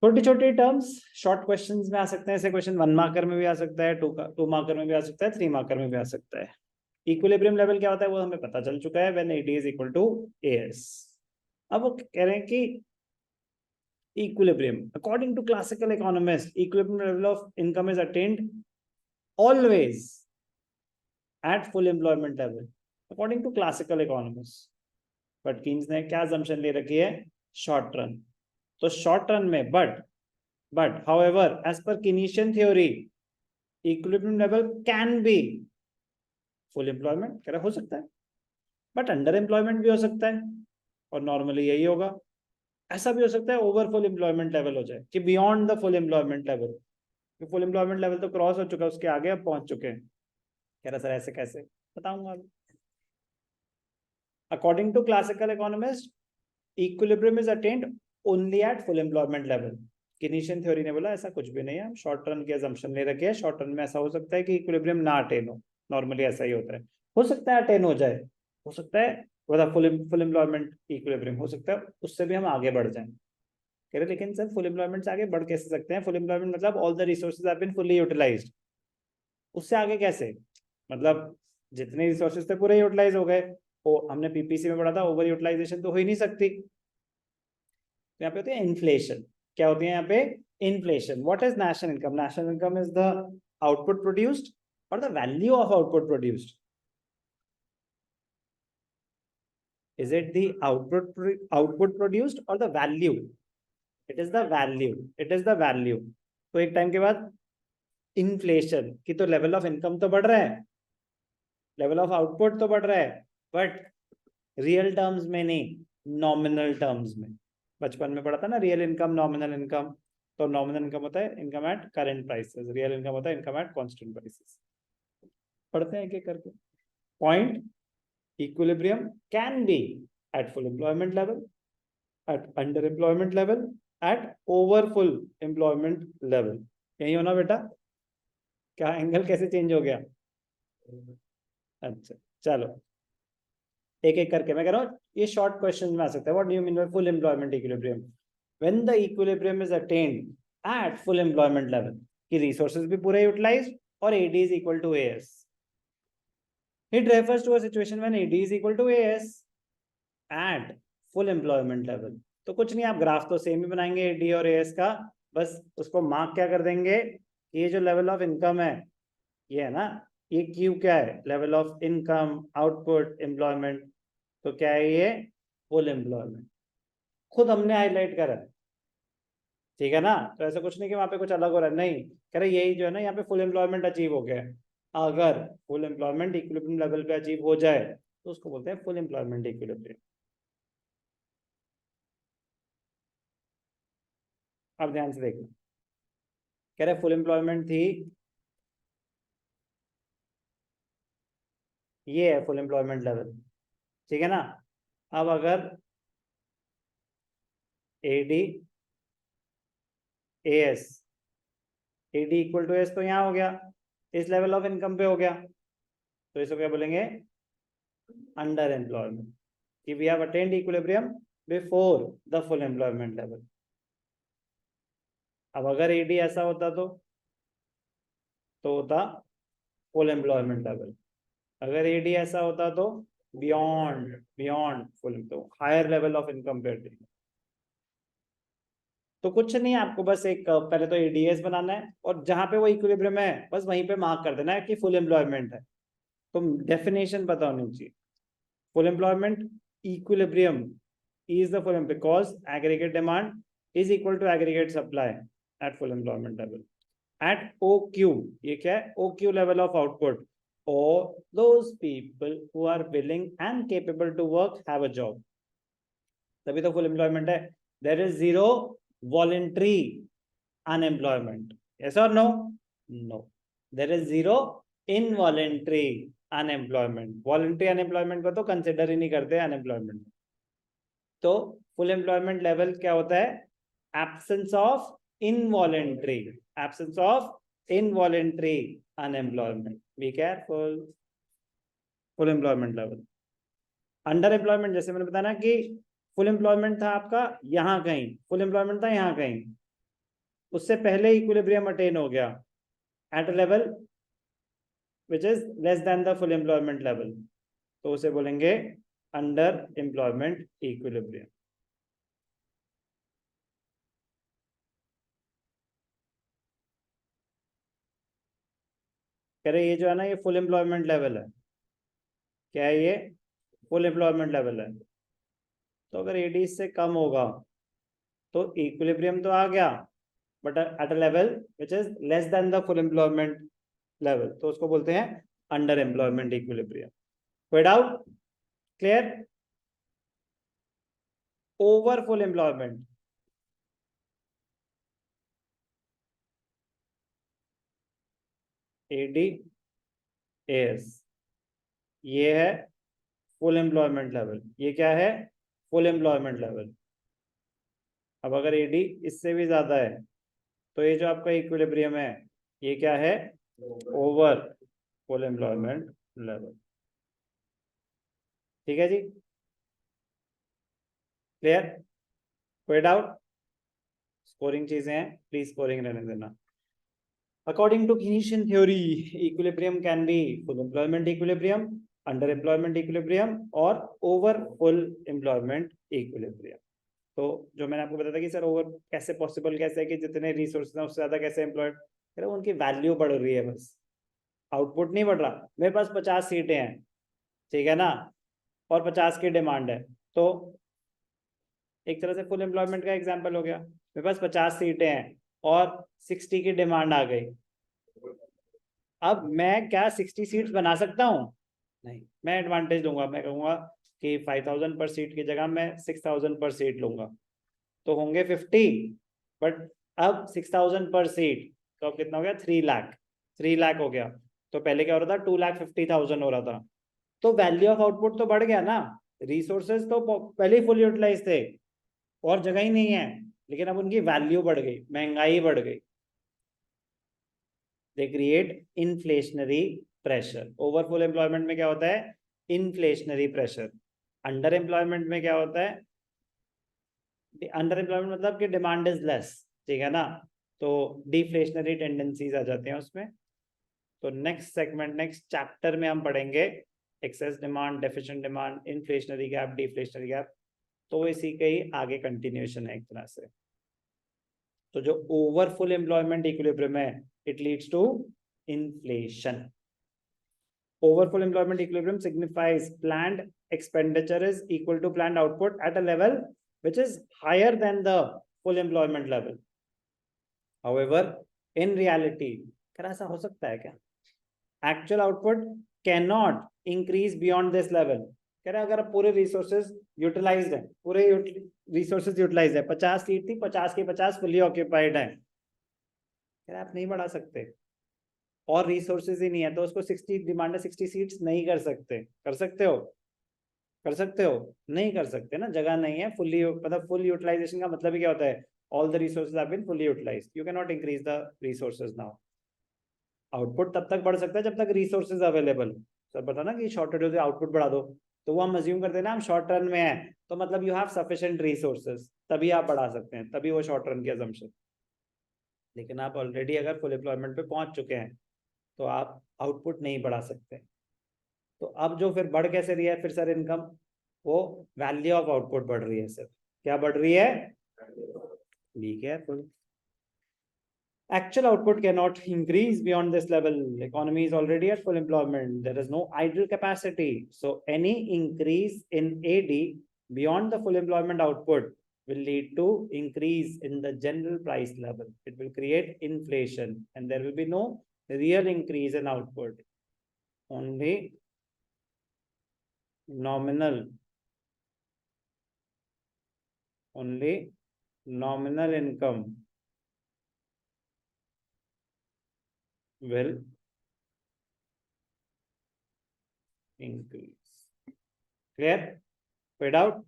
छोटी छोटी terms short questions में आ सकते हैं। ऐसे क्वेश्चन 1 मार्कर में भी आ सकता है, 2 मार्कर में भी आ सकता है, 3 मार्कर में भी आ सकता है। इक्विलिब्रियम लेवल क्या होता है वो हमें पता चल चुका है, when AD is equal to AS। अब वो कह रहे हैं कि equilibrium according to classical economists, equilibrium level of income is attained always at full employment level according to classical economists। But Keynes ने क्या assumption ले रखी है, शॉर्ट रन। तो शॉर्ट रन में but however as per Keynesian theory equilibrium level can be full employment, कह रहा हो सकता है, बट अंडर एम्प्लॉयमेंट भी हो सकता है, और नॉर्मली यही होगा। ऐसा भी हो सकता है ओवर फुल एम्प्लॉयमेंट लेवल हो जाए, कि beyond the full employment level, full employment level तो क्रॉस हो चुका है, उसके आगे अब पहुंच चुके हैं। कह रहा सर ऐसे कैसे, बताऊंगा अभी। According to classical economist equilibrium is attained only at full employment level. Keynesian theory ने बोला ऐसा कुछ भी नहीं है, शॉर्ट रन की असम्पशन ले रखी है, शॉर्ट रन में ऐसा हो सकता है कि इक्विलिब्रियम ना अटेन हो, नॉर्मली ऐसा ही होता है। हो सकता है अटेन हो जाए, हो सकता है मतलब फुल एम्प्लॉयमेंट इक्विलिब्रियम हो सकता है, उससे भी हम आगे बढ़ जाएं। कह रहे लेकिन सर फुल एम्प्लॉयमेंट से आगे बढ़ कैसे सकते हैं, फुल एम्प्लॉयमेंट मतलब all the resources have been fully utilised, उससे आगे कैसे, मतलब जितने रिसोर्सेज थे पूरे यूटिलाइज हो गए। वो हमने पीपीसी में पढ़ा था, ओवर यूटिलाइजेशन तो हो ही नहीं सकती। तो यहाँ पे होती है इन्फ्लेशन। क्या होती है यहाँ पे, inflation. What is national income, national income is the output produced और the value of output produced. Is it the output produced और the value, it is the value, it is the value. तो एक time के बाद inflation की तो level of income तो बढ़ रहा है, लेवल ऑफ आउटपुट तो बढ़ रहा है, बट रियल टर्म्स में नहीं, नॉमिनल टर्म्स में। बचपन में पढ़ा था ना रियल इनकम नॉमिनल इनकम। तो नॉमिनल इनकम होता है income at current prices, real income होता है इनकम एट कांस्टेंट प्राइसेस। पढ़ते हैं एक करके। Point, equilibrium can be at full employment level, at under employment level, at over full employment level. यही हो ना बेटा, क्या एंगल कैसे चेंज हो गया। अच्छा चलो एक एक करके मैं कह रहा हूँ, ये शॉर्ट क्वेश्चन में आ सकता है। What do you mean by full employment equilibrium, when the equilibrium is attained at full employment level, कि रिसोर्सेज भी पूरे यूटिलाइज्ड और AD is equal to AS। It refers to a situation when AD is equal to AS at full employment level. तो कुछ नहीं, आप graph तो same ही बनाएंगे AD और AS का, बस उसको मार्क क्या कर देंगे, ये जो लेवल ऑफ इनकम है ये है ना, ये Q क्या है, level of income output employment. तो क्या है ये, फुल एम्प्लॉयमेंट, खुद हमने हाईलाइट करा है, ठीक है ना। तो ऐसा कुछ नहीं कि वहां पे कुछ अलग हो रहा है, नहीं, कह रहे यही जो है ना यहाँ पे फुल एम्प्लॉयमेंट अचीव हो गया है। अगर फुल एम्प्लॉयमेंट इक्विलिब्रियम लेवल पे अचीव हो जाए तो उसको बोलते हैं फुल एम्प्लॉयमेंट इक्विलिब्रियम। अब ध्यान से देखना, कह रहे फुल एम्प्लॉयमेंट थी, ये है फुल एम्प्लॉयमेंट लेवल, ठीक है ना। अब अगर AD AS, AD equal to AS तो यहाँ हो गया, इस लेवल ऑफ इनकम पे हो गया, तो इसको क्या बोलेंगे, अंडर एम्प्लॉयमेंट, कि we have attained equilibrium before the full employment level. अब अगर AD ऐसा होता तो होता फुल एम्प्लॉयमेंट लेवल। अगर AD ऐसा होता तो बियॉन्ड बियॉन्ड फुल, तो हायर लेवल ऑफ इनकम पे। तो कुछ नहीं, आपको बस एक पहले तो ADS बनाना है, और जहां पे वो इक्विलिब्रियम है बस वहीं पे मार्क कर देना है कि फुल एम्प्लॉयमेंट है। तो डेफिनेशन पता होनी चाहिए, full employment equilibrium is the full because aggregate demand is equal to aggregate supply at full employment level at OQ। ये क्या है, OQ level of output, or those people who are willing and capable to work have a job, तभी तो full employment है। there is zero voluntary unemployment, yes or no, no, there is zero involuntary unemployment, voluntary unemployment को तो consider ही नहीं करते unemployment. तो full employment level क्या होता है, absence of involuntary, absence of involuntary unemployment, be careful. Full employment level, under employment जैसे मैंने बताया ना कि फुल एम्प्लॉयमेंट था आपका यहाँ कहीं, फुल एम्प्लॉयमेंट था यहाँ कहीं, उससे पहले इक्विलिब्रियम अटेन हो गया eight a level which is less than the full employment level, तो उसे बोलेंगे अंडर एम्प्लॉयमेंट इक्विलिब्रियम। कह रहे ये जो है ना, ये फुल एम्प्लॉयमेंट लेवल है। क्या है ये? फुल एम्प्लॉयमेंट लेवल है। तो अगर एडी से कम होगा तो इक्विलिब्रियम तो आ गया, but at a level which is less than the full employment level, तो उसको बोलते हैं अंडर एम्प्लॉयमेंट इक्विलिब्रियम। कोई doubt? Clear? Over full employment, A D S, ये है फुल एम्प्लॉयमेंट लेवल। ये क्या है? Full employment level. अब अगर एडी इससे भी ज्यादा है तो ये जो आपका इक्विलिब्रियम है ये क्या है? Over full employment level. ठीक है जी, क्लियर? कोई डाउट? स्कोरिंग चीजें हैं, प्लीज स्कोरिंग रहने देना। According to Keynesian theory, equilibrium can be full employment equilibrium, underemployment equilibrium और over full employment equilibrium। तो जो मैंने आपको बताया था कि सर ओवर कैसे पॉसिबल, कैसे है कि जितने रिसोर्सेज हैं उससे ज्यादा कैसे एम्प्लॉयड, उनकी वैल्यू बढ़ रही है बस, आउटपुट नहीं बढ़ रहा। मेरे पास 50 सीटें हैं, ठीक है ना, और 50 की डिमांड है, तो एक तरह से फुल एम्प्लॉयमेंट का एग्जाम्पल हो गया। मेरे पास 50 सीटें हैं और 60 की डिमांड आ गई। अब मैं क्या 60 सीट्स बना सकता हूँ? नहीं, मैं एडवांटेज लूंगा, मैं कहूंगा कि 5000 पर सीट की जगह मैं 6000 पर सीट लूंगा, तो होंगे 50। बट अब 6000 पर सीट, तो अब कितना हो गया? 3 लाख। 3 लाख हो गया, तो पहले क्या हो रहा था? 2,50,000 हो रहा था। तो वैल्यू ऑफ आउटपुट तो बढ़ गया ना, रिसोर्सेज तो पहले ही फुल यूटिलाइज थे और जगह ही नहीं है, लेकिन अब उनकी वैल्यू बढ़ गई, महंगाई बढ़ गई। They create inflationary pressure. Over full employment में क्या होता है? Inflationary pressure. अंडर एम्प्लॉयमेंट में क्या होता है? अंडर एम्प्लॉयमेंट मतलब कि डिमांड इज लेस, ठीक है ना, तो डिफ्लेशनरी टेंडेंसीज आ जाते हैं उसमें। तो नेक्स्ट सेगमेंट, नेक्स्ट चैप्टर में हम पढ़ेंगे excess demand, deficient demand, inflationary gap, deflationary gap. तो इसी का ही आगे कंटिन्यूएशन है एक तरह से। तो जो ओवर फुल एम्प्लॉयमेंट इक्विलिब्रियम है, it leads to inflation. Over full employment equilibrium signifies planned expenditure is equal to planned output at a level which is higher than the full employment level. However, in reality, क्या ऐसा हो सकता है क्या? Actual output cannot increase beyond this level. कह रहा अगर पूरे रिसोर्सेज यूटिलाइज्ड है, पूरे रिसोर्सेज यूटिलाइज है, 50 सीट थी, 50 की 50 फुली ऑक्यूपाइड है, कह रहा आप नहीं बढ़ा सकते और रिसोर्सेज ही नहीं है, तो उसको 60 डिमांड है, 60 सीट्स नहीं कर सकते। कर सकते हो? कर सकते हो? नहीं कर सकते ना, जगह नहीं है। फुल्ली मतलब फुल यूटिलाइजेशन का मतलब ही क्या होता है? All the resources have been fully utilised, you can not increase the resources now. Output तब तक बढ़ सकता है जब तक रिसोर्सेज अवेलेबल। सर बता ना कि शॉर्ट टर्म आउटपुट बढ़ा दो, तो वो हम अज्यूम करते हैं ना हम शॉर्ट रन में है, तो मतलब यू हैव सफिशिएंट रिसोर्सेज, तभी आप बढ़ा सकते हैं, तभी वो शॉर्ट रन की अजम्पशन। लेकिन आप ऑलरेडी अगर फुल एम्प्लॉयमेंट पे पहुंच चुके हैं तो आप आउटपुट नहीं बढ़ा सकते। तो अब जो फिर बढ़ कैसे रही है फिर सर इनकम? वो वैल्यू ऑफ आउटपुट बढ़ रही है सर। क्या बढ़ रही है? Be careful. Actual output cannot increase beyond this level. Economy is already at full employment. There is no idle capacity. So any increase in AD beyond the full employment output will lead to increase in the general price level. It will create inflation and there will be no real increase in output. Only nominal income will increase. Clear? Fade out?